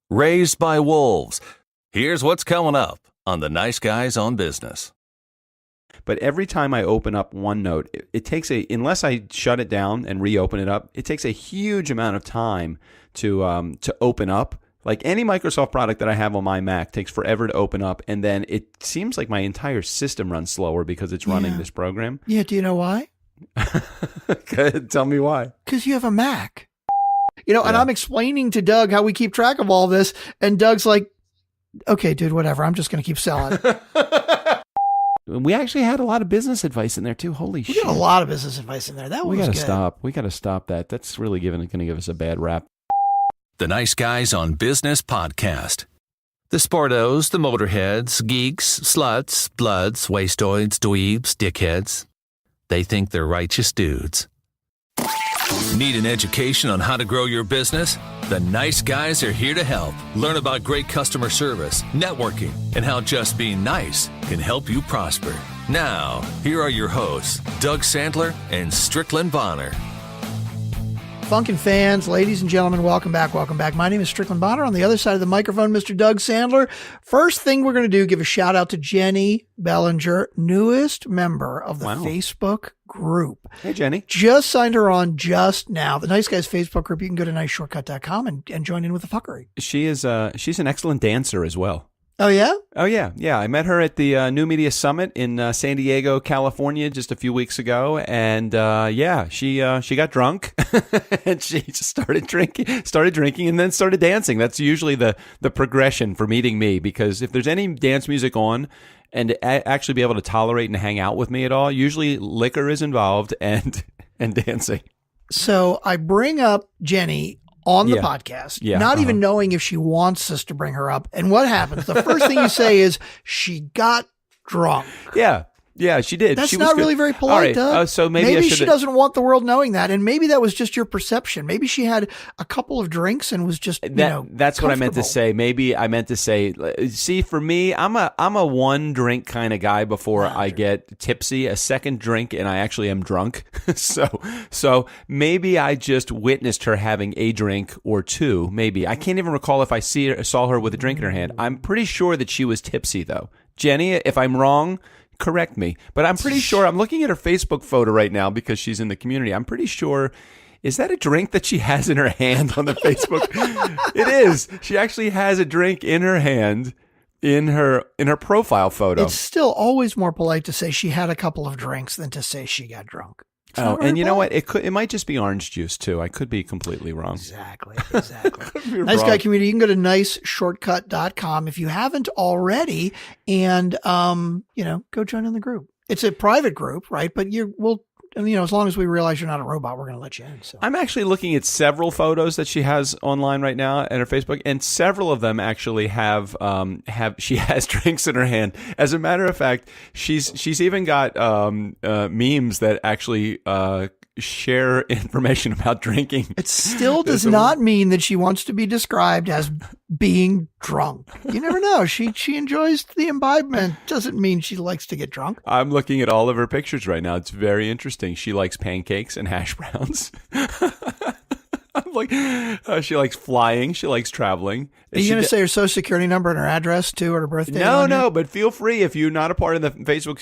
Raised by wolves. Here's what's coming up on the Nice Guys on Business. But every time I open up OneNote, it takes unless I shut it down and reopen it up, it takes a huge amount of time to open up. Like any Microsoft product that I have on my Mac takes forever to open up, and then it seems like my entire system runs slower because it's running this program. Yeah, do you know why? Tell me why. Because you have a Mac. And I'm explaining to Doug how we keep track of all this, and Doug's like, okay, dude, whatever. I'm just going to keep selling. We actually had a lot of business advice in there too. Holy shit. We got a lot of business advice in there. That was good. We got to stop that. That's really going to give us a bad rap. The Nice Guys on Business podcast. The sportos, the motorheads, geeks, sluts, bloods, wastoids, dweebs, dickheads. They think they're righteous dudes. Need an education on how to grow your business? The Nice Guys are here to help. Learn about great customer service, networking, and how just being nice can help you prosper. Now, here are your hosts, Doug Sandler and Strickland Bonner. Funkin' fans, ladies and gentlemen, welcome back. Welcome back. My name is Strickland Bonner. On the other side of the microphone, Mr. Doug Sandler. First thing we're going to do, give a shout out to Jenny Bellinger, newest member of the Facebook group. Hey, Jenny. Just signed her on just now. The Nice Guys Facebook group. You can go to niceshortcut.com and join in with the fuckery. She's an excellent dancer as well. Oh, yeah? Oh, yeah. Yeah. I met her at the New Media Summit in San Diego, California, just a few weeks ago. And she got drunk and she just started drinking and then started dancing. That's usually the progression for meeting me, because if there's any dance music on and to actually be able to tolerate and hang out with me at all, usually liquor is involved and dancing. So I bring up Jenny on the podcast, not even knowing if she wants us to bring her up. And what happens? The first thing you say is she got drunk. Yeah, she did. That's she not really very polite, Doug. So maybe she doesn't want the world knowing that. And maybe that was just your perception. Maybe she had a couple of drinks and was just, that's what I meant to say. Maybe I meant to say, see, for me, I'm a one drink kind of guy before I get tipsy. A second drink and I actually am drunk. So maybe I just witnessed her having a drink or two. Maybe I can't even recall if I saw her with a drink in her hand. I'm pretty sure that she was tipsy though. Jenny, if I'm wrong, correct me, but I'm pretty sure, I'm looking at her Facebook photo right now because she's in the community. I'm pretty sure, is that a drink that she has in her hand on the Facebook? It is. She actually has a drink in her hand in her profile photo. It's still always more polite to say she had a couple of drinks than to say she got drunk. And you know what? It might just be orange juice too. I could be completely wrong. Exactly. Nice Guy community. You can go to niceshortcut.com if you haven't already, and go join in the group. It's a private group, right? But as long as we realize you're not a robot, we're going to let you in. So I'm actually looking at several photos that she has online right now at her Facebook, and several of them actually have she has drinks in her hand. As a matter of fact, she's even got memes that actually share information about drinking. It still does not mean that she wants to be described as being drunk. You never know. She enjoys the imbibement. Doesn't mean she likes to get drunk. I'm looking at all of her pictures right now. It's very interesting. She likes pancakes and hash browns. I'm like, she likes flying. She likes traveling. Are you going to say her social security number and her address too, or her birthday? No, but feel free, if you're not a part of the Facebook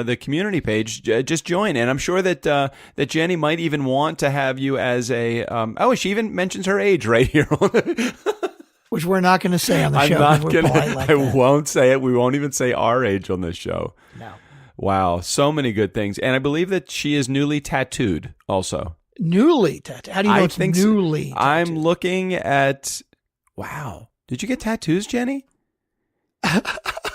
the community page, just join. And I'm sure that Jenny might even want to have you as a. She even mentions her age right here. Which we're not going to say on the show. I won't say it. We won't even say our age on this show. No. Wow, so many good things, and I believe that she is newly tattooed also. Newly tattooed? How do you know it's newly tattooed? I'm looking at... Wow. Did you get tattoos, Jenny?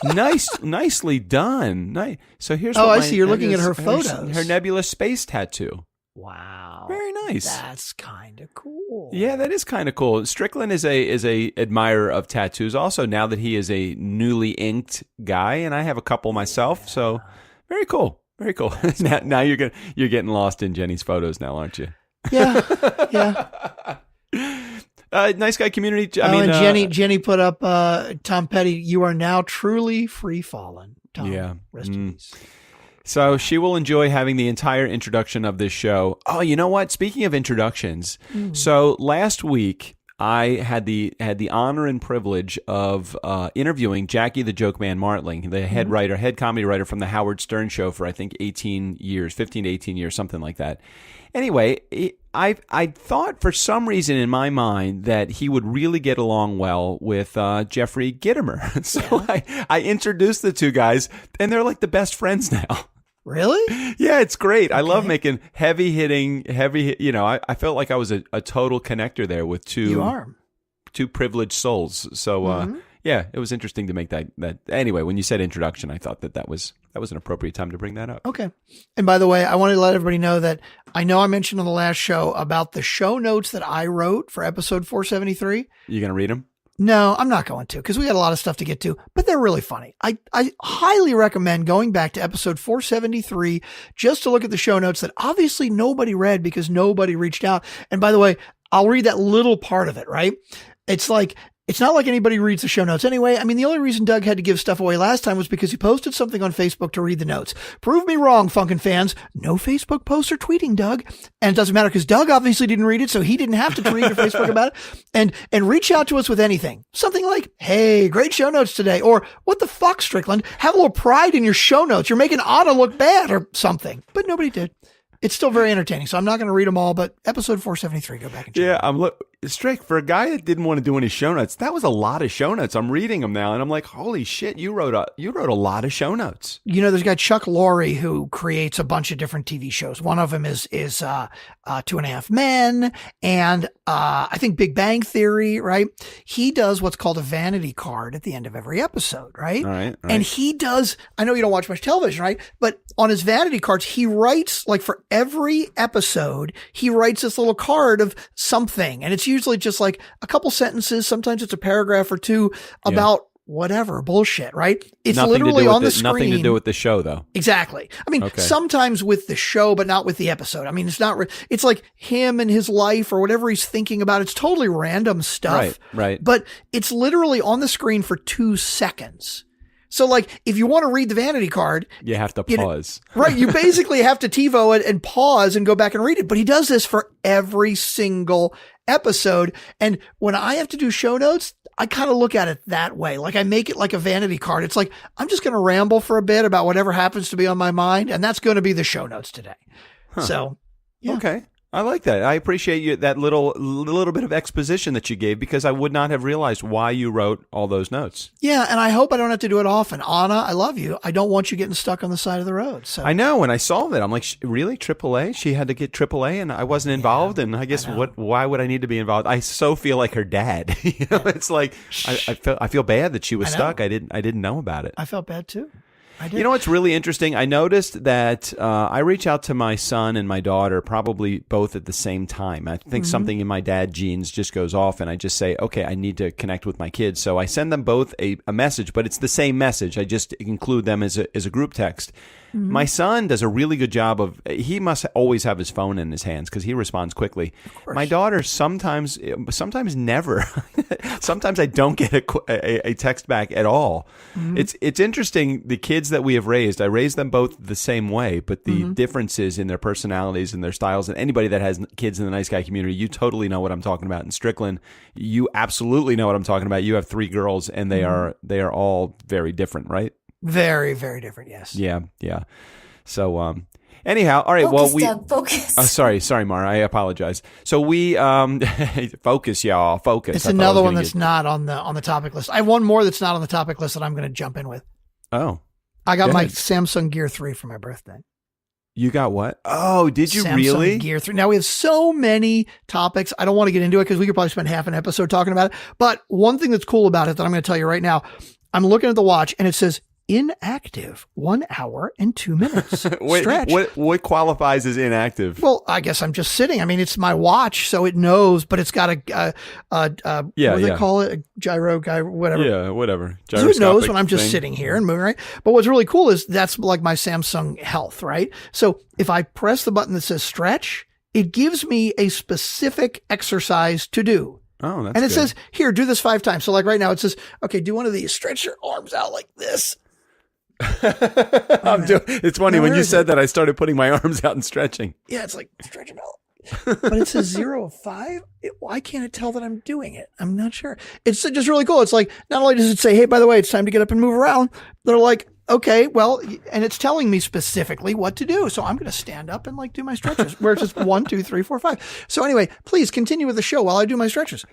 Nicely done. Nice. So here's I see. You're looking at her photos. Her Nebula Space tattoo. Wow. Very nice. That's kind of cool. Yeah, that is kind of cool. Strickland is a admirer of tattoos also, now that he is a newly inked guy, and I have a couple myself, so very cool. Very cool. now you're getting lost in Jenny's photos now, aren't you? Yeah. Nice Guy community. Jenny put up Tom Petty. You are now truly free fallen. Tom, rest in peace. So she will enjoy having the entire introduction of this show. Oh, you know what? Speaking of introductions, so last week I had the honor and privilege of interviewing Jackie the Joke Man Martling, the head comedy writer from the Howard Stern Show for I think 15 to 18 years, something like that. Anyway, I thought for some reason in my mind that he would really get along well with Jeffrey Gitomer. So I introduced the two guys, and they're like the best friends now. Really? Yeah, it's great. I love making heavy, I felt like I was a total connector there with two privileged souls. So, yeah, it was interesting to make that. Anyway, when you said introduction, I thought that was an appropriate time to bring that up. Okay. And by the way, I wanted to let everybody know that I mentioned on the last show about the show notes that I wrote for episode 473. You going to read them? No, I'm not going to, because we got a lot of stuff to get to, but they're really funny. I highly recommend going back to episode 473 just to look at the show notes that obviously nobody read because nobody reached out. And by the way, I'll read that little part of it, right? It's not like anybody reads the show notes anyway. I mean, the only reason Doug had to give stuff away last time was because he posted something on Facebook to read the notes. Prove me wrong, Funkin' fans. No Facebook posts or tweeting, Doug. And it doesn't matter because Doug obviously didn't read it, so he didn't have to tweet or Facebook about it. And reach out to us with anything. Something like, hey, great show notes today. Or, what the fuck, Strickland? Have a little pride in your show notes. You're making Anna look bad or something. But nobody did. It's still very entertaining, so I'm not going to read them all, but episode 473, go back and check. Yeah, Strick, for a guy that didn't want to do any show notes, that was a lot of show notes. I'm reading them now, and I'm like, holy shit, you wrote a lot of show notes. You know, there's a guy, Chuck Lorre, who creates a bunch of different TV shows. One of them is 2.5 Men, and I think Big Bang Theory, right? He does what's called a vanity card at the end of every episode, right? All right. And he does, I know you don't watch much television, right? But on his vanity cards, he writes, like for every episode, he writes this little card of something. And it's usually just like a couple sentences. Sometimes it's a paragraph or two about whatever bullshit, right? It's literally on the screen. Nothing to do with the show, though. Exactly. I mean, sometimes with the show, but not with the episode. I mean, it's like him and his life or whatever he's thinking about. It's totally random stuff. Right. But it's literally on the screen for 2 seconds. So, like, if you want to read the vanity card, you have to pause. Right. You basically have to TiVo it and pause and go back and read it. But he does this for every single episode. And when I have to do show notes, I kind of look at it that way. Like, I make it like a vanity card. It's like, I'm just going to ramble for a bit about whatever happens to be on my mind. And that's going to be the show notes today. So, yeah. Okay. I like that. I appreciate you that little bit of exposition that you gave, because I would not have realized why you wrote all those notes. Yeah, and I hope I don't have to do it often. Anna, I love you. I don't want you getting stuck on the side of the road. So I know. When I saw that, I'm like, really? AAA? She had to get AAA, and I wasn't involved. And I guess why would I need to be involved? I so feel like her dad. It's like I feel bad that she was stuck. I didn't know about it. I felt bad too. You know what's really interesting? I noticed that I reach out to my son and my daughter probably both at the same time. I think something in my dad genes just goes off, and I just say, okay, I need to connect with my kids. So I send them both a message, but it's the same message. I just include them as a group text. My son does a really good job of, he must always have his phone in his hands because he responds quickly. My daughter sometimes never. Sometimes I don't get a text back at all. It's interesting, the kids that we have raised, I raised them both the same way, but the differences in their personalities and their styles, and anybody that has kids in the nice guy community, you totally know what I'm talking about. In Strickland, you absolutely know what I'm talking about. You have 3 girls, and they are all very different, right? Very, very different. Yes. Yeah. So, anyhow, all right. Focus, Doug, focus. Oh, sorry, Mara. I apologize. So we focus, y'all. Focus. It's another one that's not on the topic list. I have one more that's not on the topic list that I'm going to jump in with. Oh, I got my Samsung Gear 3 for my birthday. You got what? Oh, did you Samsung really? Gear 3. Now we have so many topics. I don't want to get into it because we could probably spend half an episode talking about it. But one thing that's cool about it that I'm going to tell you right now, I'm looking at the watch and it says inactive 1 hour and 2 minutes. Stretch. What qualifies as inactive? Well, I guess I'm just sitting. I mean, it's my watch, so it knows, but it's got what do they call it? A gyro guy, whatever. Yeah, whatever. So it knows when I'm just sitting here and moving, right? But what's really cool is that's like my Samsung Health, right? So if I press the button that says stretch, it gives me a specific exercise to do. Oh, that's and it good. says, here, do this 5 times. So like right now it says, okay, do one of these, stretch your arms out like this. It's funny when you said that, I started putting my arms out and stretching. Yeah, it's like stretch them out. but it says 0 of 5. Why can't it tell that I'm doing it? I'm not sure. It's just really cool. It's like, not only does it say, hey, by the way, it's time to get up and move around, they're like, okay, well, and it's telling me specifically what to do. So I'm going to stand up and like do my stretches where it's just 1, 2, 3, 4, 5. So anyway, please continue with the show while I do my stretches.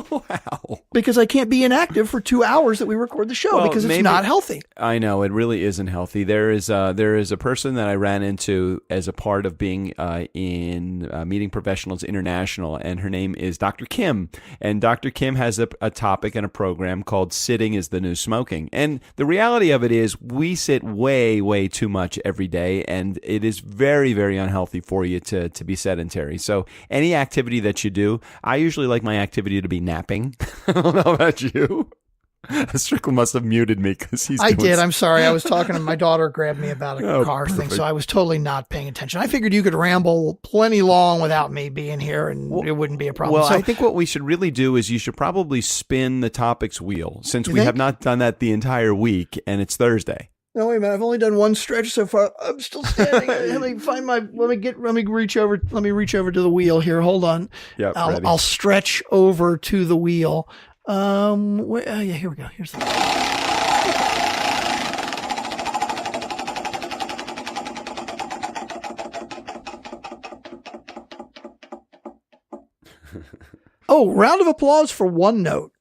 Wow. Because I can't be inactive for 2 hours that we record the show because it's not healthy. I know it really isn't healthy. There is a person that I ran into as a part of being in Meeting Professionals International, and her name is Dr. Kim. And Dr. Kim has a topic and a program called Sitting is the New Smoking. And the reality of it is we sit way, way too much every day, and it is very, very unhealthy for you to be sedentary. So any activity that you do, I usually like my activity to be napping. I don't know about you. Strickland must have muted me because he's. I did. I'm sorry. I was talking to my daughter. Grabbed me about a car thing, so I was totally not paying attention. I figured you could ramble plenty long without me being here, and it wouldn't be a problem. Well, so, I think what we should really do is you should probably spin the topics wheel since we have not done that the entire week, and it's Thursday. No, wait a minute. I've only done one stretch so far. I'm still standing. Let me find my. Let me reach over. Let me reach over to the wheel here. Hold on. Yeah, I'll stretch over to the wheel. Yeah, here we go. Here's the. Oh, round of applause for OneNote.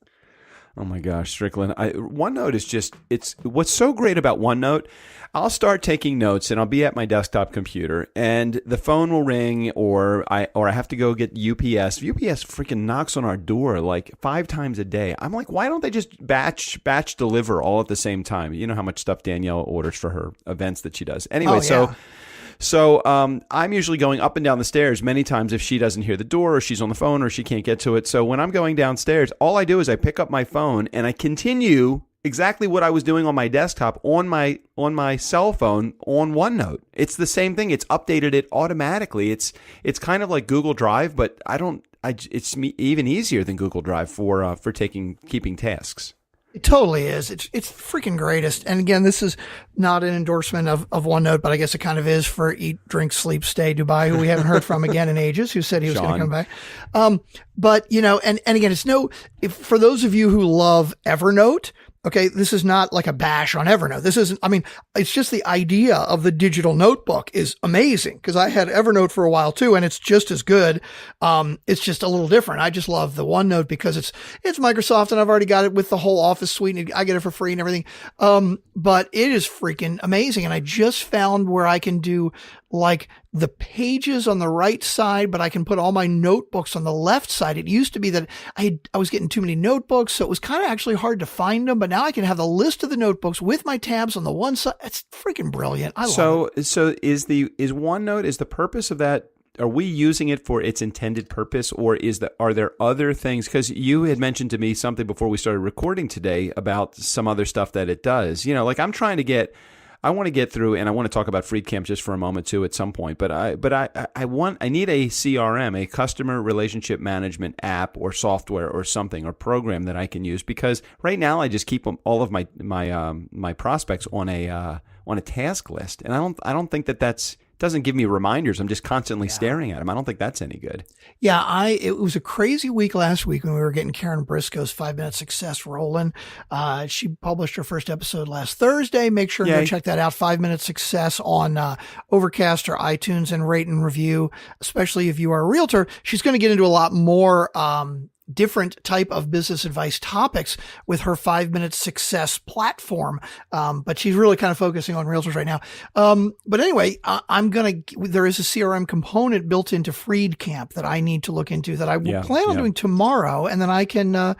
Oh my gosh, Strickland. OneNote is it's what's so great about OneNote. I'll start taking notes and I'll be at my desktop computer and the phone will ring or I have to go get UPS. UPS freaking knocks on our door like 5 times a day. I'm like, why don't they just batch deliver all at the same time? You know how much stuff Danielle orders for her events that she does. Anyway, So I'm usually going up and down the stairs many times if she doesn't hear the door or she's on the phone or she can't get to it. So when I'm going downstairs, all I do is I pick up my phone and I continue exactly what I was doing on my desktop on my cell phone on OneNote. It's the same thing. It's updated it automatically. It's kind of like Google Drive, but it's even easier than Google Drive for keeping tasks. It totally is. It's freaking greatest. And again, this is not an endorsement of OneNote, but I guess it kind of is for Eat, Drink, Sleep, Stay Dubai, who we haven't heard from again in ages, who said he was going to come back. But you know, and again, for those of you who love Evernote, okay, this is not like a bash on Evernote. It's just the idea of the digital notebook is amazing because I had Evernote for a while too, and it's just as good. It's just a little different. I just love the OneNote because it's Microsoft and I've already got it with the whole Office suite and I get it for free and everything. But it is freaking amazing. And I just found where I can do like the pages on the right side, but I can put all my notebooks on the left side. It used to be that I was getting too many notebooks, so it was kind of actually hard to find them, but now I can have the list of the notebooks with my tabs on the one side. It's freaking brilliant. I love it. So is OneNote, is the purpose of that, are we using it for its intended purpose, or are there other things? Because you had mentioned to me something before we started recording today about some other stuff that it does. You know, like I want to get through, and I want to talk about Bootcamp just for a moment too at some point. But I need a CRM, a customer relationship management app or software or something or program that I can use, because right now I just keep all of my prospects on a task list, and I don't think that doesn't give me reminders. I'm just constantly staring at them. I don't think that's any good. Yeah, it was a crazy week last week when we were getting Karen Briscoe's 5-Minute Success rolling. She published her first episode last Thursday. Make sure and go check that out. 5-Minute Success on Overcast or iTunes, and rate and review, especially if you are a realtor. She's going to get into a lot more different type of business advice topics with her 5-Minute Success platform. But she's really kind of focusing on realtors right now. But anyway, there is a CRM component built into Bootcamp that I need to look into that I will plan on doing tomorrow. And then I can,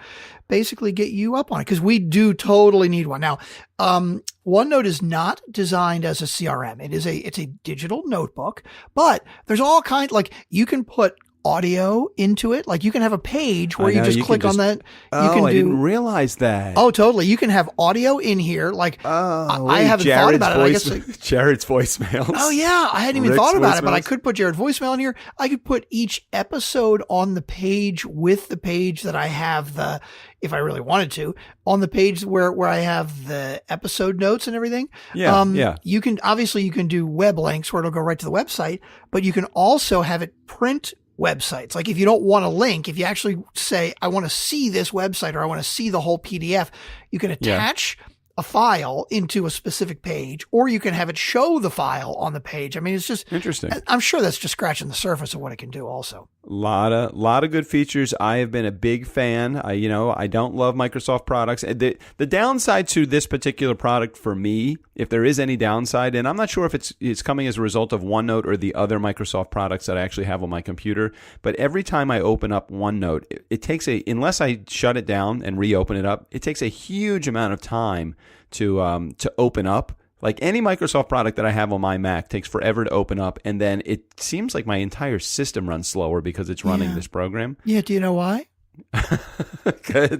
basically get you up on it because we do totally need one. Now, OneNote is not designed as a CRM. It's a digital notebook, but there's all kinds, like you can put audio into it. Like you can have a page where you just click on that. I didn't realize that. Oh, totally. You can have audio in here. Like I haven't thought about it. I guess Jared's voicemails. Oh yeah. I hadn't even thought about it, but I could put Jared's voicemail in here. I could put each episode on the page with the page that I have if I really wanted to, on the page where I have the episode notes and everything. You can do web links where it'll go right to the website, but you can also have it print websites. Like if you don't want a link, if you actually say, I want to see this website or I want to see the whole PDF, you can attach a file into a specific page, or you can have it show the file on the page. I mean, it's just interesting. I'm sure that's just scratching the surface of what it can do also. Lot of good features. I have been a big fan. I don't love Microsoft products. The downside to this particular product for me, if there is any downside, and I'm not sure if it's coming as a result of OneNote or the other Microsoft products that I actually have on my computer, but every time I open up OneNote, it takes unless I shut it down and reopen it up, it takes a huge amount of time to open up. Like any Microsoft product that I have on my Mac takes forever to open up, and then it seems like my entire system runs slower because it's running this program. Yeah, do you know why?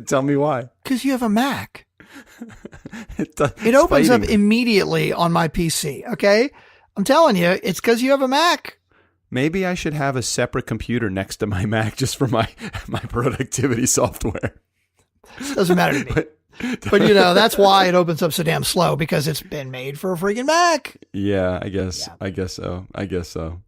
Tell me why. Because you have a Mac. It opens up immediately on my PC, okay? I'm telling you, it's because you have a Mac. Maybe I should have a separate computer next to my Mac just for my productivity software. Doesn't matter to me. But that's why it opens up so damn slow, because it's been made for a freaking Mac. Yeah, I guess so.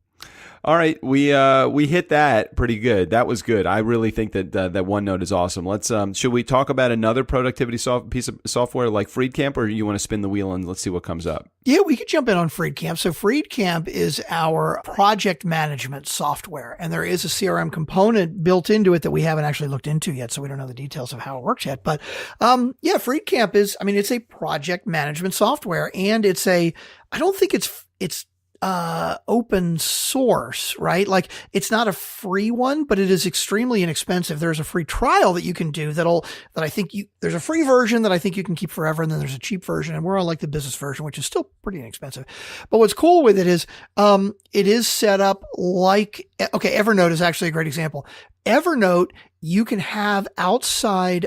All right, we hit that pretty good. That was good. I really think that OneNote is awesome. Let's should we talk about another productivity piece of software like Freedcamp, or you want to spin the wheel and let's see what comes up? Yeah, we could jump in on Freedcamp. So Freedcamp is our project management software, and there is a CRM component built into it that we haven't actually looked into yet, so we don't know the details of how it works yet. But Freedcamp it's a project management software, and I don't think it's open source, right? Like it's not a free one, but it is extremely inexpensive. There's a free trial that you can do there's a free version that I think you can keep forever. And then there's a cheap version, and we're on like the business version, which is still pretty inexpensive. But what's cool with it is, it is set up like, Evernote is actually a great example. Evernote, you can have outside,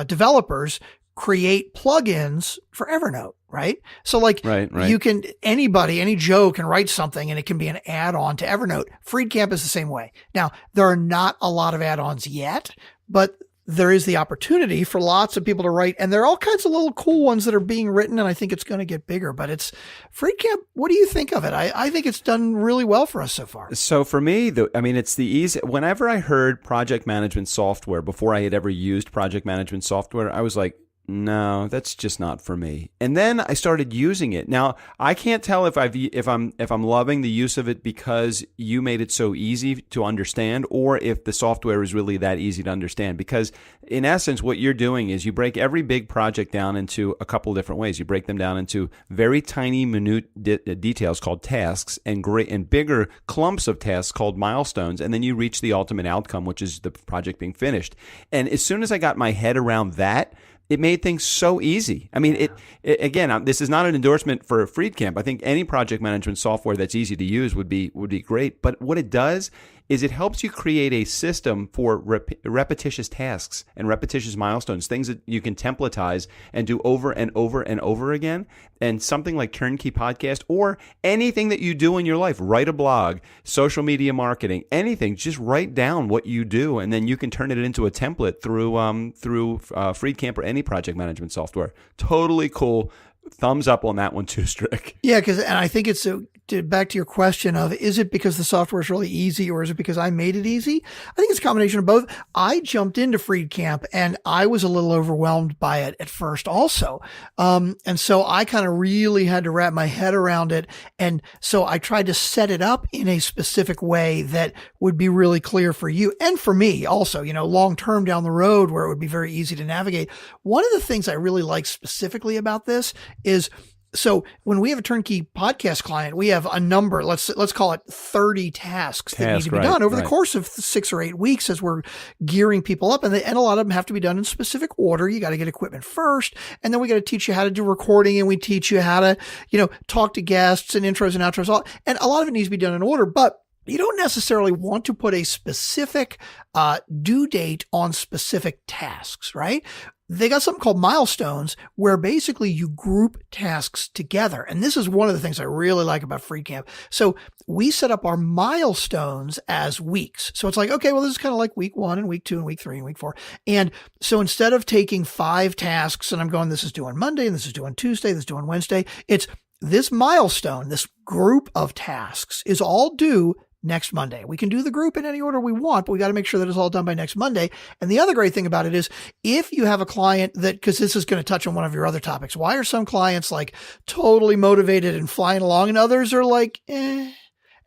developers create plugins for Evernote, right? So like you can, any Joe can write something and it can be an add-on to Evernote. Freedcamp is the same way. Now, there are not a lot of add-ons yet, but there is the opportunity for lots of people to write, and there are all kinds of little cool ones that are being written, and I think it's going to get bigger. But it's Freedcamp. What do you think of it? I think it's done really well for us so far. So for me, it's the easy. Whenever I heard project management software, before I had ever used project management software, I was like, no, that's just not for me. And then I started using it. Now, I can't tell if I'm loving the use of it because you made it so easy to understand, or if the software is really that easy to understand. Because in essence, what you're doing is you break every big project down into a couple of different ways. You break them down into very tiny, minute details called tasks, and bigger clumps of tasks called milestones. And then you reach the ultimate outcome, which is the project being finished. And as soon as I got my head around that, it made things so easy. I mean, again, this is not an endorsement for Freedcamp. I think any project management software that's easy to use would be great. But what it does is it helps you create a system for repetitious tasks and repetitious milestones, things that you can templatize and do over and over and over again. And something like Turnkey Podcast, or anything that you do in your life, write a blog, social media marketing, anything, just write down what you do, and then you can turn it into a template through Freedcamp or any project management software. Totally cool. Thumbs up on that one too, Strick. Yeah, and I think it's back to your question of, is it because the software is really easy, or is it because I made it easy? I think it's a combination of both. I jumped into Freedcamp and I was a little overwhelmed by it at first also. And so I kind of really had to wrap my head around it. And so I tried to set it up in a specific way that would be really clear for you and for me also, long term down the road, where it would be very easy to navigate. One of the things I really like specifically about this is, so when we have a Turnkey Podcast client, we have a number, let's call it 30 tasks that need to be done over the course of 6 or 8 weeks as we're gearing people up. And a lot of them have to be done in specific order. You got to get equipment first, and then we got to teach you how to do recording, and we teach you how to, talk to guests and intros and outros. And a lot of it needs to be done in order, but you don't necessarily want to put a specific due date on specific tasks, right? They got something called milestones, where basically you group tasks together. And this is one of the things I really like about Freedcamp. So we set up our milestones as weeks. So it's like, okay, well, this is kind of like week 1 and week 2 and week 3 and week 4. And so instead of taking 5 tasks and I'm going, this is due on Monday and this is due on Tuesday, this is due on Wednesday, it's this milestone, this group of tasks is all due next Monday. We can do the group in any order we want, but we got to make sure that it's all done by next Monday. And the other great thing about it is if you have a client that, because this is going to touch on one of your other topics, why are some clients like totally motivated and flying along and others are like, and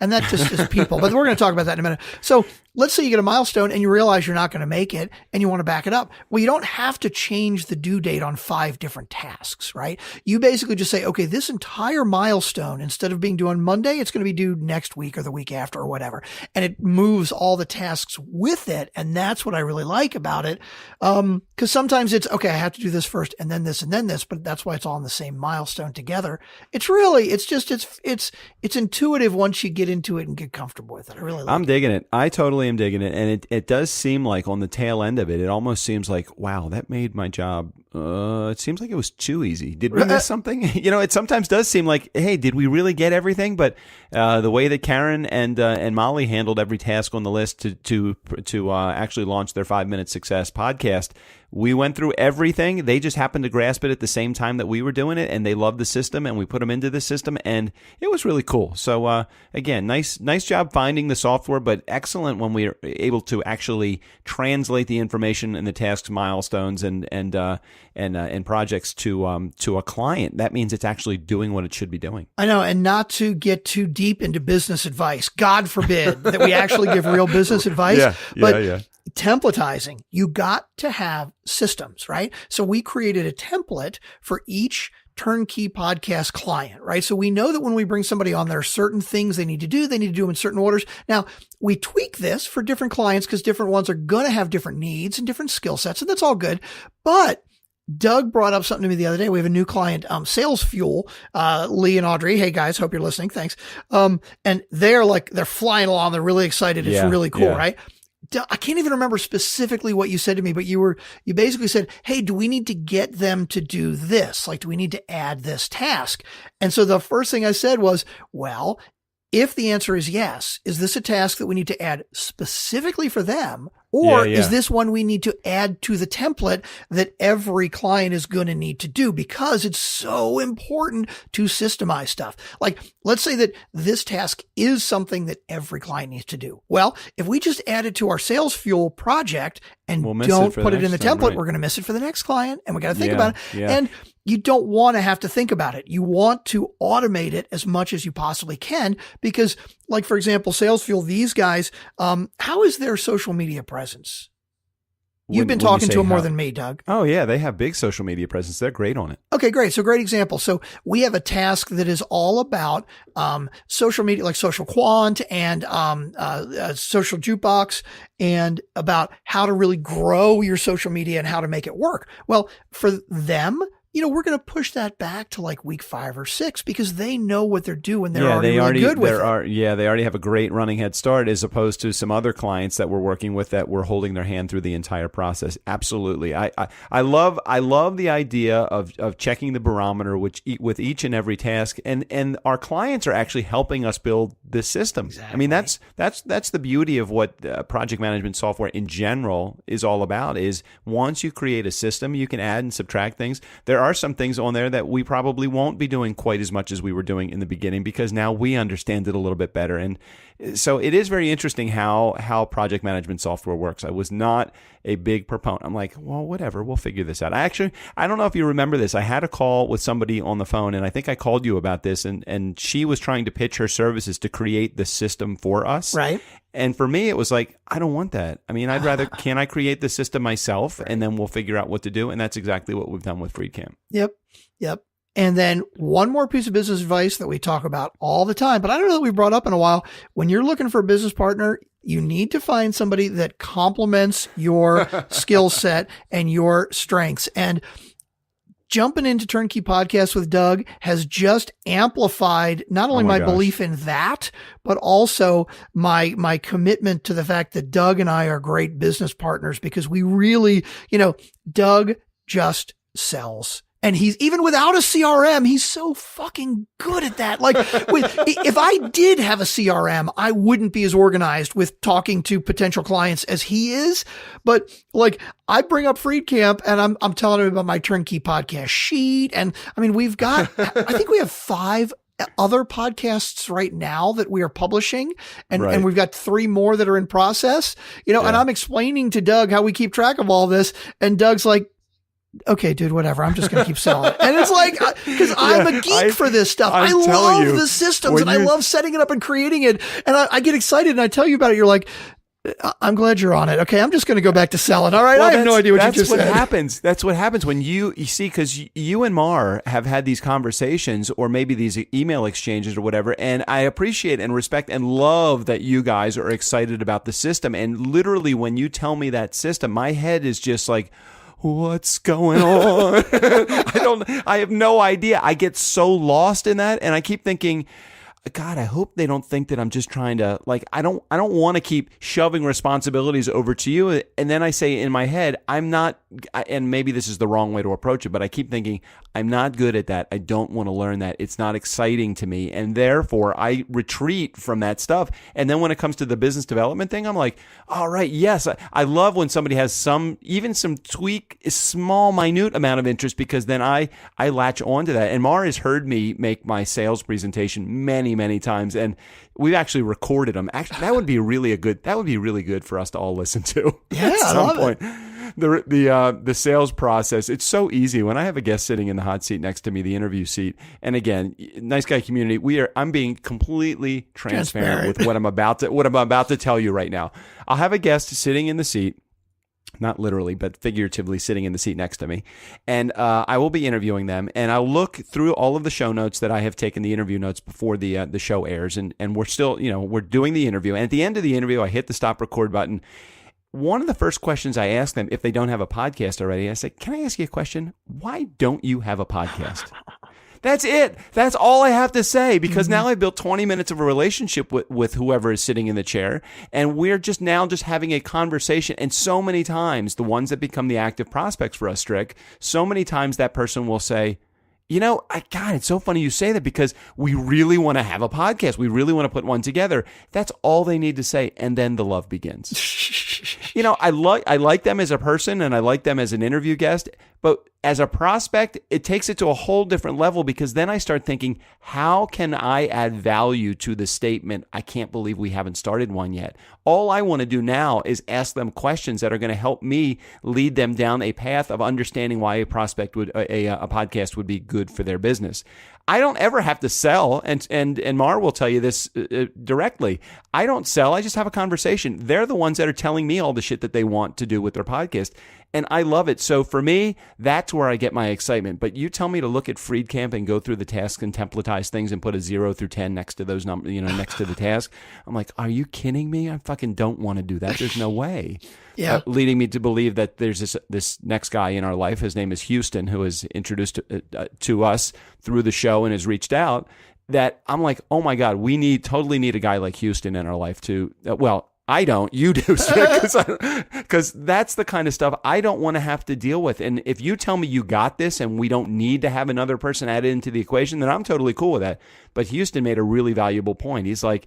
that just is people, but we're going to talk about that in a minute. So let's say you get a milestone and you realize you're not going to make it and you want to back it up. Well, you don't have to change the due date on 5 different tasks, right? You basically just say, okay, this entire milestone, instead of being due on Monday, it's going to be due next week or the week after or whatever. And it moves all the tasks with it. And that's what I really like about it. Cause sometimes it's, okay, I have to do this first and then this and then this, but that's why it's all in the same milestone together. It's really, it's intuitive once you get into it and get comfortable with it. I really like I'm digging it. I totally am digging it. And it does seem like on the tail end of it, it almost seems like, wow, that made my job, it seems like it was too easy. Did we miss something? It sometimes does seem like, hey, did we really get everything? But the way that Karen and Molly handled every task on the list to actually launch their 5-Minute Success podcast, we went through everything. They just happened to grasp it at the same time that we were doing it, and they loved the system, and we put them into the system, and it was really cool. So again, nice job finding the software, but excellent when we are able to actually translate the information and the tasks, milestones, and projects to a client. That means it's actually doing what it should be doing. I know, and not to get too deep into business advice. God forbid that we actually give real business advice. Yeah. Templatizing, you got to have systems, right? So we created a template for each turnkey podcast client, right? So we know that when we bring somebody on, there are certain things they need to do them in certain orders. Now, we tweak this for different clients because different ones are going to have different needs and different skill sets, and that's all good. But Doug brought up something to me the other day. We have a new client, Sales Fuel, Lee and Audrey. Hey guys, hope you're listening. Thanks. And they're flying along. They're really excited. It's really cool, right? I can't even remember specifically what you said to me, but you basically said, hey, do we need to get them to do this? Like, do we need to add this task? And so the first thing I said was, well, if the answer is yes, is this a task that we need to add specifically for them? Or is this one we need to add to the template that every client is going to need to do? Because it's so important to systemize stuff. Like, let's say that this task is something that every client needs to do. Well, if we just add it to our Sales Fuel project and don't put it in the template, we're going to miss it for the next client. And we got to think about it. And you don't want to have to think about it. You want to automate it as much as you possibly can because, like, for example, Sales Fuel, these guys, how is their social media presence? You've been talking to them more than me, Doug. Oh, yeah. They have big social media presence. They're great on it. Okay, great. So great example. So we have a task that is all about social media, like Social Quant and Social Jukebox, and about how to really grow your social media and how to make it work. Well, for them, we're going to push that back to like week 5 or 6 because they know what they're doing. They're already good with it. They already have a great running head start as opposed to some other clients that we're working with that we're holding their hand through the entire process. Absolutely. I love the idea of checking the barometer with each and every task. And our clients are actually helping us build this system. Exactly. I mean, that's the beauty of what project management software in general is all about, is once you create a system, you can add and subtract things. There are some things on there that we probably won't be doing quite as much as we were doing in the beginning because now we understand it a little bit better. And so it is very interesting how project management software works. I was not a big proponent. I'm like, well, whatever, we'll figure this out. I don't know if you remember this. I had a call with somebody on the phone, and I think I called you about this, and she was trying to pitch her services to create the system for us. Right. And for me, it was like, I don't want that. I mean, I'd rather, can I create the system myself, and then we'll figure out what to do? And that's exactly what we've done with Bootcamp. Yep. And then one more piece of business advice that we talk about all the time, but I don't know that we've brought up in a while. When you're looking for a business partner, you need to find somebody that complements your skill set and your strengths. And jumping into Turnkey Podcast with Doug has just amplified not only my belief in that, but also my commitment to the fact that Doug and I are great business partners because we really, Doug just sells. And he's, even without a CRM, he's so fucking good at that. Like, if I did have a CRM, I wouldn't be as organized with talking to potential clients as he is. But like, I bring up Freedcamp and I'm telling him about my Turnkey Podcast sheet. And I mean, I think we have 5 other podcasts right now that we are publishing, and, Right. and we've got 3 more that are in process, and I'm explaining to Doug how we keep track of all this. And Doug's like, okay, dude, whatever. I'm just going to keep selling it. And it's like, because I'm a geek for this stuff. I love the systems and I love setting it up and creating it. And I get excited and I tell you about it. You're like, I'm glad you're on it. Okay, I'm just going to go back to selling. All right, I have no idea what you just said. That's what happens when you see, because you and Mar have had these conversations or maybe these email exchanges or whatever, and I appreciate and respect and love that you guys are excited about the system. And literally, when you tell me that system, my head is just like, what's going on? I have no idea. I get so lost in that, and I keep thinking, God, I hope they don't think that I'm just trying to, like, I don't want to keep shoving responsibilities over to you. And then I say in my head, I'm not, and maybe this is the wrong way to approach it, but I keep thinking, I'm not good at that. I don't want to learn that. It's not exciting to me. And therefore, I retreat from that stuff. And then when it comes to the business development thing, I'm like, all right, yes, I love when somebody has some tweak, small, minute amount of interest, because then I latch onto that. And Mar has heard me make my sales presentation many times, and we've actually recorded them. Actually, that would be really good for us to all listen to. Yeah, at some I love point. it. The sales process, it's so easy when I have a guest sitting in the hot seat next to me, the interview seat. And again, nice guy community, I'm being completely transparent with what I'm about to tell you right now. I'll have a guest sitting in the seat, not literally, but figuratively sitting in the seat next to me. And I will be interviewing them, and I'll look through all of the show notes that I have taken, the interview notes before the show airs. And we're still, we're doing the interview. And at the end of the interview, I hit the stop record button. One of the first questions I ask them, if they don't have a podcast already, I say, can I ask you a question? Why don't you have a podcast? That's it. That's all I have to say, because now I've built 20 minutes of a relationship with whoever is sitting in the chair, and we're just having a conversation. And so many times, the ones that become the active prospects for us, Strick, so many times that person will say, God, it's so funny you say that, because we really want to have a podcast. We really want to put one together. That's all they need to say. And then the love begins. I like them as a person, and I like them as an interview guest, but as a prospect, it takes it to a whole different level, because then I start thinking, how can I add value to the statement, I can't believe we haven't started one yet? All I want to do now is ask them questions that are going to help me lead them down a path of understanding why a podcast would be good for their business. I don't ever have to sell, and Mar will tell you this directly. I don't sell. I just have a conversation. They're the ones that are telling me all the shit that they want to do with their podcast, and I love it. So for me, that's where I get my excitement. But you tell me to look at Freedcamp and go through the tasks and templatize things and put a 0 through 10 next to those numbers, next to the task. I'm like, are you kidding me? I fucking don't want to do that. There's no way. Yeah. Leading me to believe that there's this next guy in our life. His name is Houston, who was introduced to us through the show and has reached out. That I'm like, oh my God, we totally need a guy like Houston in our life too. I don't. You do, because that's the kind of stuff I don't want to have to deal with. And if you tell me you got this and we don't need to have another person added into the equation, then I'm totally cool with that. But Houston made a really valuable point. He's like,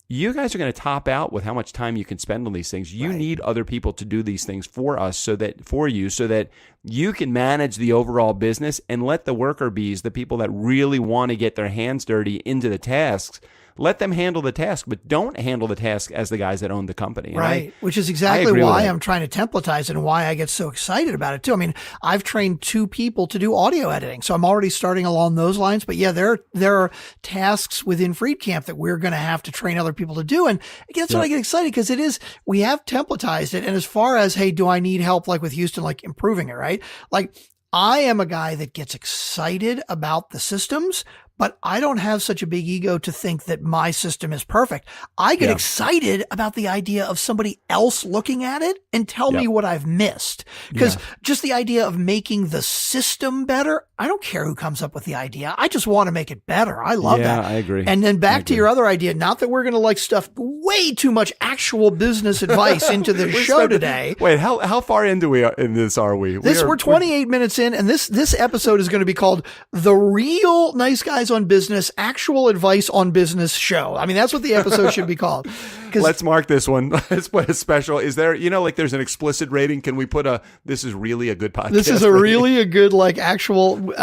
you guys are going to top out with how much time you can spend on these things. You need other people to do these things for us, so that you can manage the overall business, and let the worker bees, the people that really want to get their hands dirty into the tasks, let them handle the task, but don't handle the task as the guys that own the company. Right. Which is exactly why I'm trying to templatize it and why I get so excited about it too. I mean, I've trained 2 people to do audio editing, so I'm already starting along those lines. But yeah, there are tasks within Freedcamp that we're going to have to train other people to do. And that's when I get excited, because we have templatized it. And as far as, hey, do I need help, like with Houston, like improving it, right? Like, I am a guy that gets excited about the systems, but I don't have such a big ego to think that my system is perfect. I get excited about the idea of somebody else looking at it and tell me what I've missed. Because just the idea of making the system better, I don't care who comes up with the idea. I just want to make it better. I love that. Yeah, I agree. And then back to your other idea, not that we're going to stuff way too much actual business advice into this show today. Wait, how far into this are we? We're 28 minutes in, and this episode is going to be called The Real Nice Guys on Business Actual Advice on Business Show. I mean, that's what the episode should be called. Let's mark this one. Let's put a special. Is there, there's an explicit rating. Can we put this is really a good podcast? This is really a good, actual,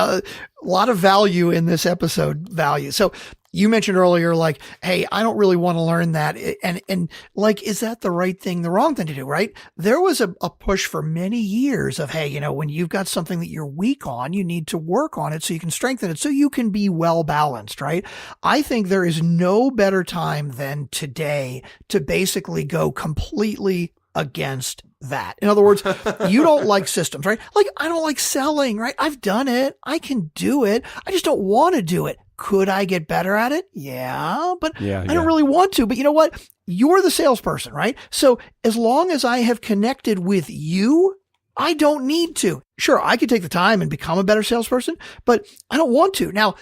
lot of value in this episode value. So you mentioned earlier, like, hey, I don't really want to learn that. And like, is that the right thing, the wrong thing to do, right? There was a push for many years of, hey, when you've got something that you're weak on, you need to work on it so you can strengthen it, so you can be well balanced, right? I think there is no better time than today to basically go completely against that. In other words, you don't like systems, right? Like, I don't like selling, right? I've done it. I can do it. I just don't want to do it. Could I get better at it? Yeah, but I don't really want to. But you know what? You're the salesperson, right? So as long as I have connected with you, I don't need to. Sure, I could take the time and become a better salesperson, but I don't want to. Now,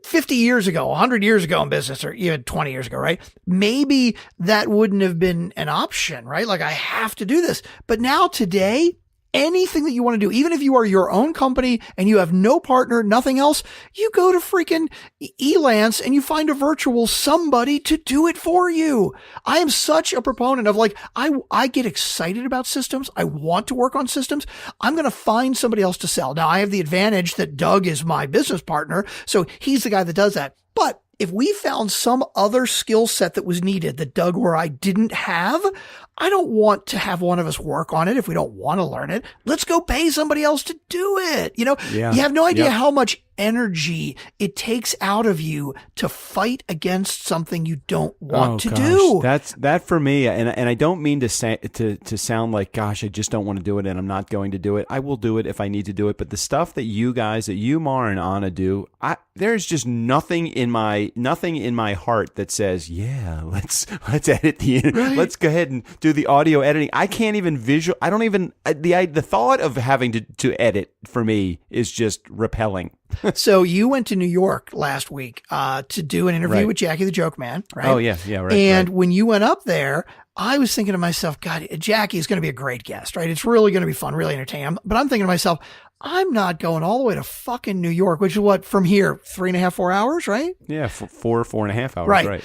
50 years ago, 100 years ago in business, or even 20 years ago, right? Maybe that wouldn't have been an option, right? Like, I have to do this. But now today, anything that you want to do, even if you are your own company and you have no partner, nothing else, you go to freaking Elance and you find a virtual somebody to do it for you. I am such a proponent of, like, I get excited about systems. I want to work on systems. I'm going to find somebody else to sell. Now, I have the advantage that Doug is my business partner, so he's the guy that does that. But if we found some other skill set that was needed that Doug or I didn't have, I don't want to have one of us work on it if we don't want to learn it. Let's go pay somebody else to do it. You have no idea how much energy it takes out of you to fight against something you don't want to do. That for me, and I don't mean to say to sound like, gosh, I just don't want to do it and I'm not going to do it. I will do it if I need to do it. But the stuff that you guys, that you, Mar, and Anna do, there's just nothing in my heart that says, yeah, let's edit let's go ahead and do the audio editing. I can't even I don't even, the thought of having to edit for me is just repelling. So you went to New York last week to do an interview with Jackie the Joke Man, right? Oh, yeah, right. And when you went up there, I was thinking to myself, God, Jackie is going to be a great guest, right? It's really going to be fun, really entertaining. But I'm thinking to myself, I'm not going all the way to fucking New York, which is what, from here, 3.5, 4 hours, right? Yeah, 4.5 hours, right.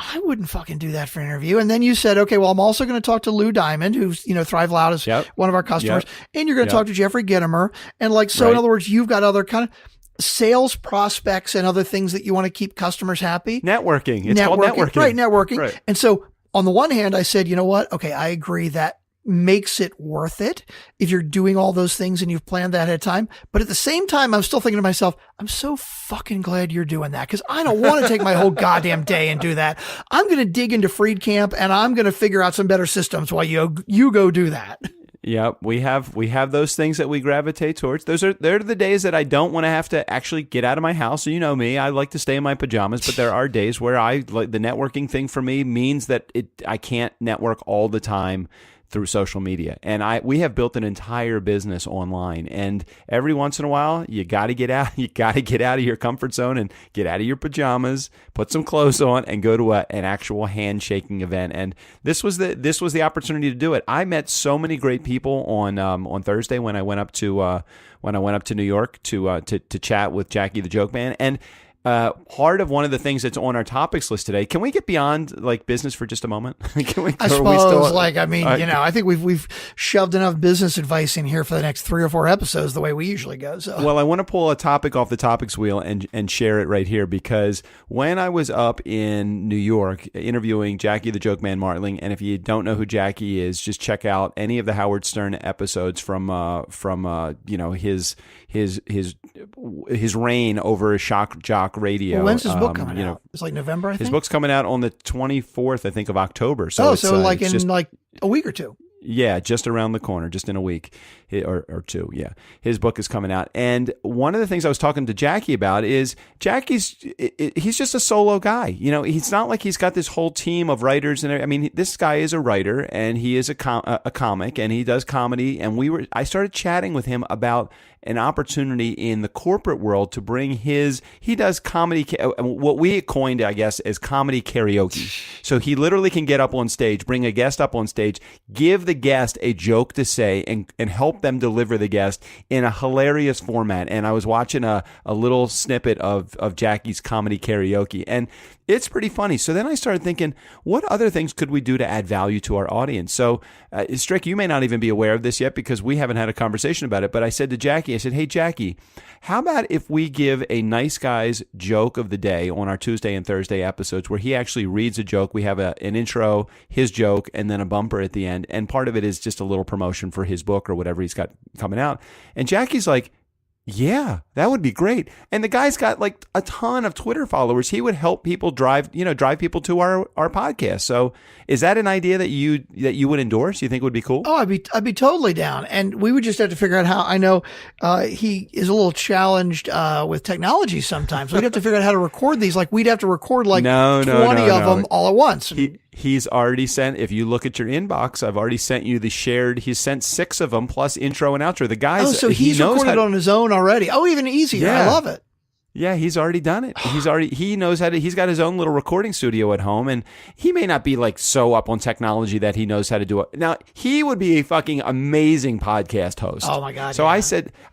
I wouldn't fucking do that for an interview. And then you said, okay, well, I'm also going to talk to Lou Diamond, who's, Thrive Loud is one of our customers. And you're going to talk to Jeffrey Gittimer. And in other words, you've got other kind of sales prospects and other things that you want to keep customers happy. Networking. It's called networking. Right, networking. Right. And so on the one hand, I said, you know what? Okay, I agree that makes it worth it if you're doing all those things and you've planned that ahead of time. But at the same time, I'm still thinking to myself, I'm so fucking glad you're doing that, because I don't want to take my whole goddamn day and do that. I'm going to dig into Freedcamp and I'm going to figure out some better systems while you go do that. Yeah, we have those things that we gravitate towards. They're the days that I don't want to have to actually get out of my house. So, you know me, I like to stay in my pajamas, but there are days where the networking thing for me means that I can't network all the time through social media. And we have built an entire business online. And every once in a while, you got to get out. You got to get out of your comfort zone and get out of your pajamas, put some clothes on, and go to an actual handshaking event. And this was the opportunity to do it. I met so many great people on Thursday when I went up to New York to chat with Jackie the Joke Man. And part of one of the things that's on our topics list today. Can we get beyond like business for just a moment? I suppose, I think we've shoved enough business advice in here for the next 3 or 4 episodes the way we usually go. So, well, I want to pull a topic off the topics wheel and share it right here, because when I was up in New York interviewing Jackie the Joke Man Martling, and if you don't know who Jackie is, just check out any of the Howard Stern episodes from his reign over Shock Jock Radio. Well, when's his book coming out? It's like November, I think. His book's coming out on the 24th, I think, of October. So in a week or two. Yeah, just around the corner, just in a week or two. Yeah, his book is coming out. And one of the things I was talking to Jackie about is he's just a solo guy. He's not like he's got this whole team of writers. And I mean, this guy is a writer and he is a comic and he does comedy. And I started chatting with him about an opportunity in the corporate world to bring he does comedy, what we coined, I guess, as comedy karaoke. So he literally can get up on stage, bring a guest up on stage, give the guest a joke to say and help them deliver the guest in a hilarious format. And I was watching a little snippet of Jackie's comedy karaoke. And It's pretty funny. So then I started thinking, what other things could we do to add value to our audience? So, Strick, you may not even be aware of this yet because we haven't had a conversation about it, but I said to Jackie, hey, Jackie, how about if we give a nice guy's joke of the day on our Tuesday and Thursday episodes where he actually reads a joke? We have an intro, his joke, and then a bumper at the end. And part of it is just a little promotion for his book or whatever he's got coming out. And Jackie's like, yeah, that would be great. And the guy's got like a ton of Twitter followers. He would help people drive people to our podcast. So is that an idea that you would endorse? You think would be cool? Oh, I'd be totally down. And we would just have to figure out how. I know he is a little challenged with technology sometimes. We'd have to figure out how to record these. Like we'd have to record like 20 of them all at once. He's already sent, if you look at your inbox, I've already sent you the shared, he's sent 6 of them plus intro and outro. The guy's, so he's recorded on his own already. Oh, even easier. Yeah. I love it. Yeah, he's already done it. He knows how to, he's got his own little recording studio at home, and he may not be like so up on technology that he knows how to do it. Now, he would be a fucking amazing podcast host. Oh my God. So yeah.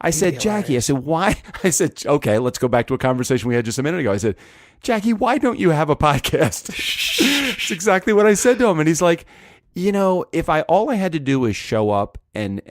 I said, Jackie, I said, why? I said, okay, let's go back to a conversation we had just a minute ago. I said, Jackie, why don't you have a podcast? That's exactly what I said to him. And he's like, if all I had to do is show up and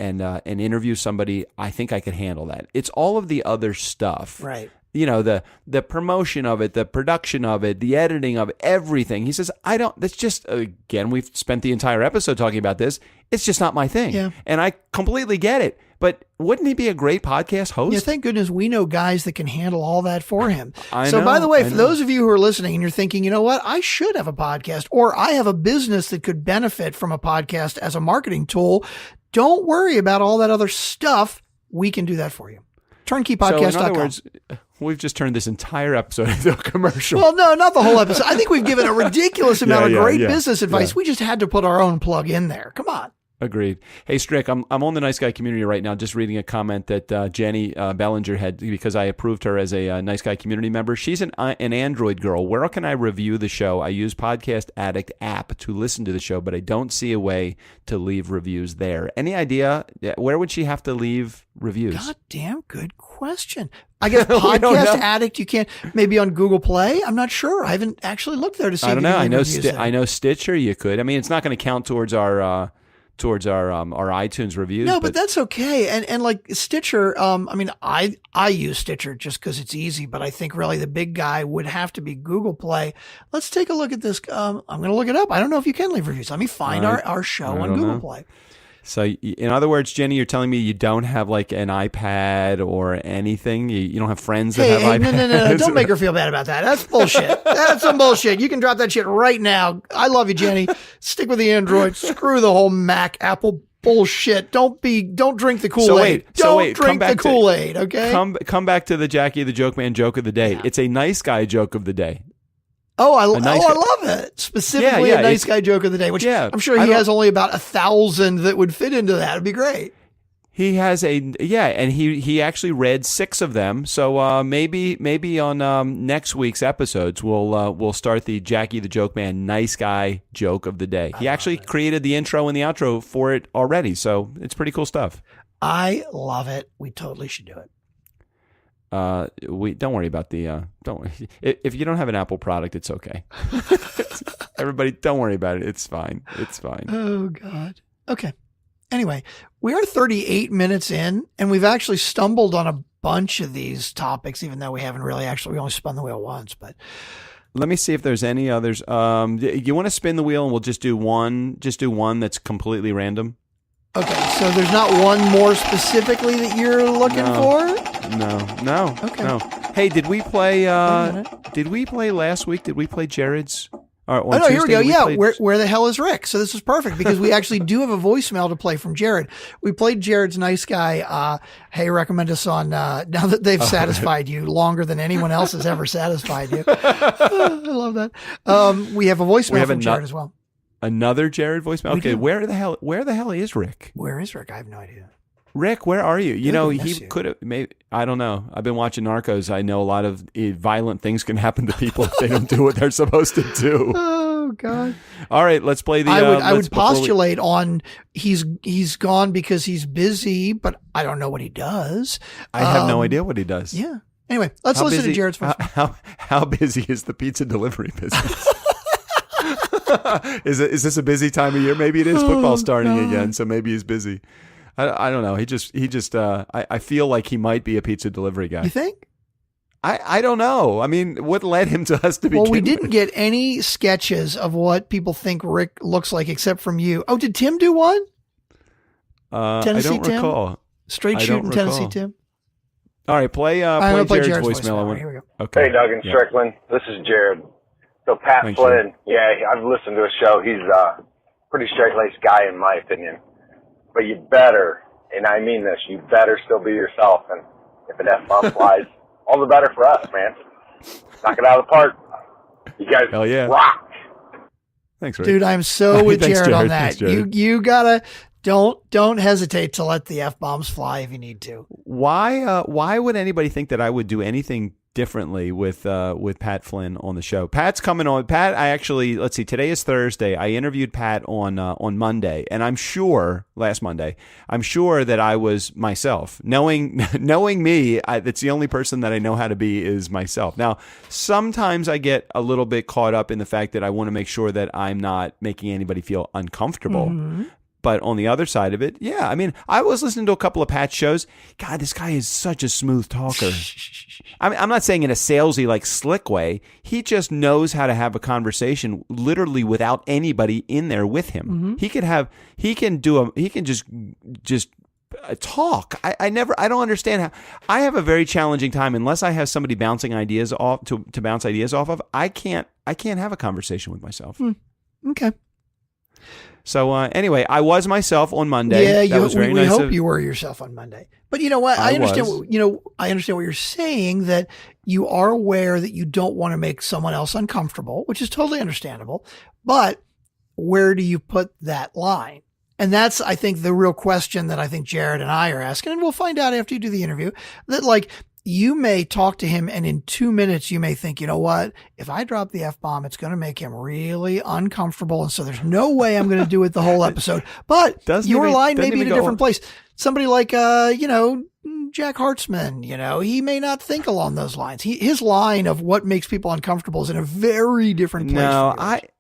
interview somebody, I think I could handle that. It's all of the other stuff. Right. The promotion of it, the production of it, the editing of it, everything. He says, that's just, again, we've spent the entire episode talking about this. It's just not my thing. Yeah. And I completely get it. But wouldn't he be a great podcast host? Yeah, thank goodness we know guys that can handle all that for him. I know, by the way, for know. those of you who are listening and you're thinking, you know what, I should have a podcast, or I have a business that could benefit from a podcast as a marketing tool, don't worry about all that other stuff. We can do that for you. TurnKeyPodcast.com. So in other words, we've just turned this entire episode into a commercial. Well, no, not the whole episode. I think we've given a ridiculous amount of great business advice. We just had to put our own plug in there. Come on. Agreed. Hey, Strick, I'm on the Nice Guy community right now, just reading a comment that Jenny Bellinger had because I approved her as a Nice Guy community member. She's an Android girl. Where can I review the show? I use Podcast Addict app to listen to the show, but I don't see a way to leave reviews there. Any idea? Where would she have to leave reviews? Goddamn good question. I guess Podcast Addict, you can't. Maybe on Google Play. I'm not sure. I haven't actually looked there to see. I don't know. I know there. Stitcher. You could. I mean, it's not going to count towards our iTunes reviews. No, but that's okay. And like Stitcher, I use Stitcher just because it's easy, but I think really the big guy would have to be Google Play. Let's take a look at this. I'm going to look it up. I don't know if you can leave reviews. Let me find our show on Google Play. So in other words, Jenny, you're telling me you don't have like an iPad or anything? You don't have friends that have iPads? No. Don't make her feel bad about that. That's bullshit. That's some bullshit. You can drop that shit right now. I love you, Jenny. Stick with the Android. Screw the whole Mac, Apple bullshit. Don't drink the Kool-Aid. Don't drink the Kool-Aid, okay? Come back to the Jackie the Joke Man joke of the day. Yeah. It's a nice guy joke of the day. Oh, I love it. Specifically a nice guy joke of the day, which I'm sure he has only about 1,000 that would fit into that. It'd be great. He has and he actually read 6 of them. So maybe on next week's episodes we'll start the Jackie the Joke Man nice guy joke of the day. He actually created the intro and the outro for it already, so it's pretty cool stuff. I love it. We totally should do it. We don't worry about if you don't have an Apple product, it's okay. Everybody, don't worry about it. It's fine. Oh God. Okay. Anyway, we are 38 minutes in, and we've actually stumbled on a bunch of these topics, even though we haven't really we only spun the wheel once, but. Let me see if there's any others. You want to spin the wheel and we'll just do one that's completely random? Okay. So there's not one more specifically that you're looking for? No. Okay. No. Hey, did we play last week? Did we play Jared's? Here we go. Yeah, where the hell is Rick? So this is perfect because we actually do have a voicemail to play from Jared. We played Jared's nice guy. Hey, recommend us on now that they've satisfied you longer than anyone else has ever satisfied you. I love that. We have a voicemail from Jared as well. Another Jared voicemail. Okay, where the hell is Rick? Where is Rick? I have no idea. Rick, where are you? He could have, maybe, I don't know. I've been watching Narcos. I know a lot of violent things can happen to people if they don't do what they're supposed to do. Oh, God. All right, let's play the... I would postulate on he's gone because he's busy, but I don't know what he does. I have no idea what he does. Yeah. Anyway, let's listen to Jared's first. How busy is the pizza delivery business? Is this a busy time of year? Maybe it is football starting again, so maybe he's busy. I don't know. He just. I feel like he might be a pizza delivery guy. You think? I don't know. I mean, what led him to us to begin with? Well, we didn't get any sketches of what people think Rick looks like except from you. Oh, did Tim do one? Tennessee I don't Tim? recall. Straight shooting Tennessee Tim? All right, play Jared's voicemail. Here we go. Okay. Hey, Doug and Strickland. This is Jared. So Pat Thank Flynn, I've listened to his show. He's a pretty straight-laced guy, in my opinion. But you better, and I mean this, you better still be yourself. And if an F-bomb flies, all the better for us, man. Knock it out of the park. You guys rock. Thanks, Rick. Dude, I'm so with Thanks, Jared on Thanks, that. Jared. You gotta don't hesitate to let the F-bombs fly if you need to. Why would anybody think that I would do anything differently with Pat Flynn on the show? Pat's coming on. Pat, let's see, today is Thursday. I interviewed Pat on Monday, and last Monday, I'm sure that I was myself. Knowing me, that's the only person that I know how to be is myself. Now, sometimes I get a little bit caught up in the fact that I want to make sure that I'm not making anybody feel uncomfortable. Mm-hmm. But on the other side of it, I mean, I was listening to a couple of Pat's shows. God, this guy is such a smooth talker. I mean, I'm not saying in a salesy, like slick way. He just knows how to have a conversation literally without anybody in there with him. Mm-hmm. He can just talk. I don't understand how. I have a very challenging time unless I have somebody bouncing ideas off to bounce ideas off of. I can't have a conversation with myself. Okay. So anyway, I was myself on Monday. Yeah, that was very nice. We hope you were yourself on Monday. But you know what? I understand. I understand what you're saying. That you are aware that you don't want to make someone else uncomfortable, which is totally understandable. But where do you put that line? And that's, I think, the real question that I think Jared and I are asking, and we'll find out after you do the interview. That like. You may talk to him and in 2 minutes, you may think, you know what? If I drop the F-bomb, it's going to make him really uncomfortable. And so there's no way I'm going to do it the whole episode. But your line may be in a different place. Somebody like, Jack Hartzman, he may not think along those lines. His line of what makes people uncomfortable is in a very different place. No,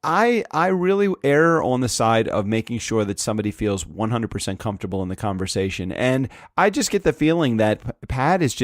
I really err on the side of making sure that somebody feels 100% comfortable in the conversation. And I just get the feeling that Pat is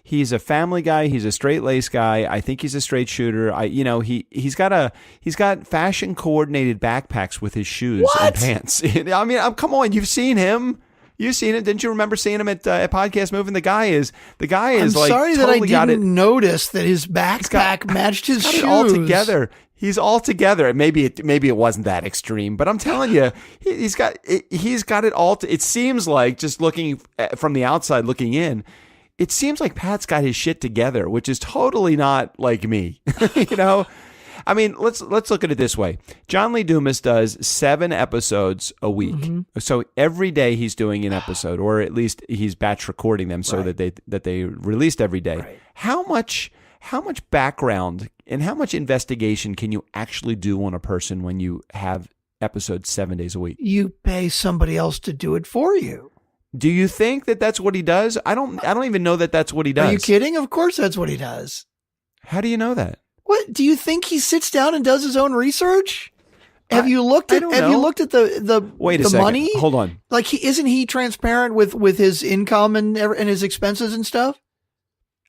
he's a family guy. He's a straight-laced guy. I think he's a straight shooter. He's got fashion coordinated backpacks with his shoes and pants. I mean, come on, you've seen him. You've seen it. Didn't you remember seeing him at Podcast Moving? The guy is I'm like sorry totally that I didn't notice that his backpack matched his shoes. All together. He's all together. Maybe it wasn't that extreme, but I'm telling you, he's got it all. It seems like, just looking from the outside looking in, it seems like Pat's got his shit together, which is totally not like me. I mean, let's look at it this way. John Lee Dumas does 7 episodes a week. Mm-hmm. So every day he's doing an episode, or at least he's batch recording them so that they released every day. Right. How much background and how much investigation can you actually do on a person when you have episodes 7 days a week? You pay somebody else to do it for you. Do you think that that's what he does? I don't even know that that's what he does. Are you kidding? Of course that's what he does. How do you know that? What, do you think he sits down and does his own research? Have you looked at the Wait a the second. money? Hold on. Like, isn't he transparent with his income and his expenses and stuff?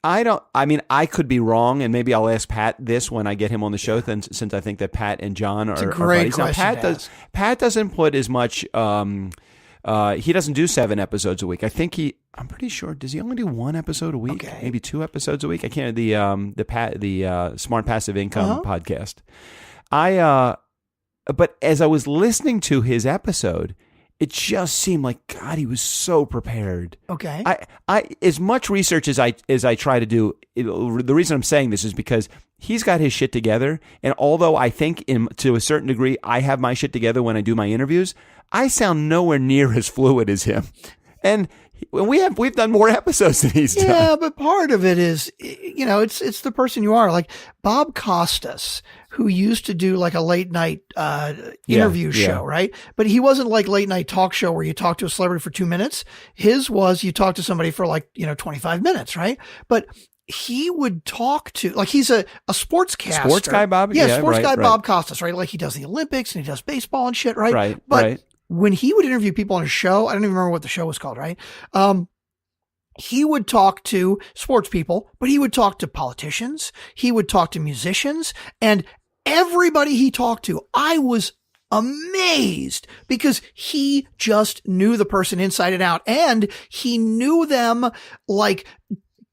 I could be wrong, and maybe I'll ask Pat this when I get him on the show, since I think that Pat and John are great buddies. Now, Pat doesn't put as much. He doesn't do 7 episodes a week. I'm pretty sure. Does he only do 1 episode a week? Okay. Maybe 2 episodes a week. I can't. The Smart Passive Income podcast. But as I was listening to his episode, it just seemed like, God, he was so prepared. Okay. I as much research as I try to do. The reason I'm saying this is because he's got his shit together, and although I think to a certain degree I have my shit together when I do my interviews, I sound nowhere near as fluid as him. And we've done more episodes than he's done. Yeah, but part of it is, it's the person you are. Like Bob Costas, who used to do like a late night interview show, right? But he wasn't like late night talk show where you talk to a celebrity for 2 minutes. His was you talk to somebody for 25 minutes, right? But he would talk to, like, he's a sportscaster. Sports guy, Bob? Yeah, sports right, guy, right. Bob Costas, right? Like, he does the Olympics and he does baseball and shit, right? Right, But right. when he would interview people on his show, I don't even remember what the show was called, right? He would talk to sports people, but he would talk to politicians. He would talk to musicians, and everybody he talked to, I was amazed because he just knew the person inside and out, and he knew them like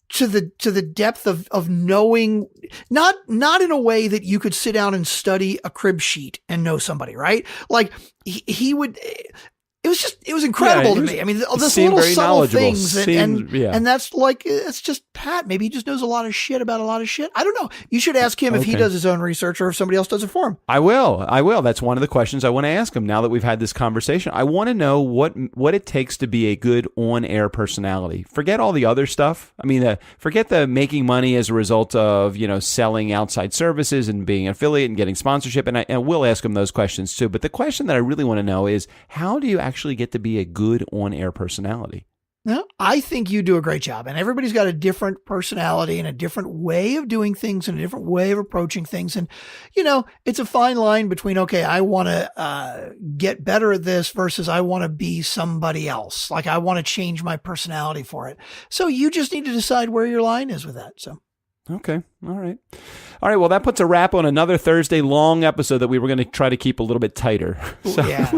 to the depth of knowing, not in a way that you could sit down and study a crib sheet and know somebody, right? Like he would. It was incredible to me. I mean, this little subtle things, and that's like, it's just Pat. Maybe he just knows a lot of shit about a lot of shit. I don't know. You should ask him if he does his own research or if somebody else does it for him. I will. That's one of the questions I want to ask him now that we've had this conversation. I want to know what it takes to be a good on-air personality. Forget all the other stuff. I mean, forget the making money as a result of, selling outside services and being an affiliate and getting sponsorship. And we'll ask him those questions too. But the question that I really want to know is, how do you actually get to be a good on-air personality? No, I think you do a great job, and everybody's got a different personality and a different way of doing things and a different way of approaching things. And, it's a fine line between, okay, I want to get better at this versus I want to be somebody else. Like, I want to change my personality for it. So you just need to decide where your line is with that. So. Okay. All right. Well, that puts a wrap on another Thursday long episode that we were going to try to keep a little bit tighter. So, yeah.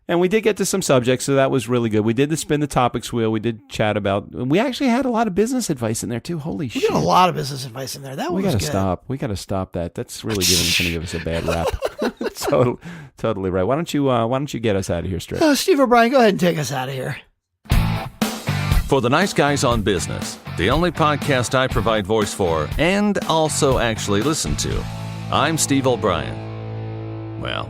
and we did get to some subjects, so that was really good. We did the spin the topics wheel. We did chat about. We actually had a lot of business advice in there too. Holy shit! We got a lot of business advice in there. That was good. We got to stop that. That's really going to give us a bad rap. Totally right. Why don't you get us out of here, Strick? Steve O'Brien, go ahead and take us out of here. For the Nice Guys on Business, the only podcast I provide voice for and also actually listen to, I'm Steve O'Brien. Well,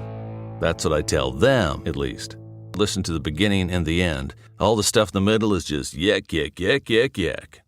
that's what I tell them, at least. Listen to the beginning and the end. All the stuff in the middle is just yak, yak, yak, yak, yak.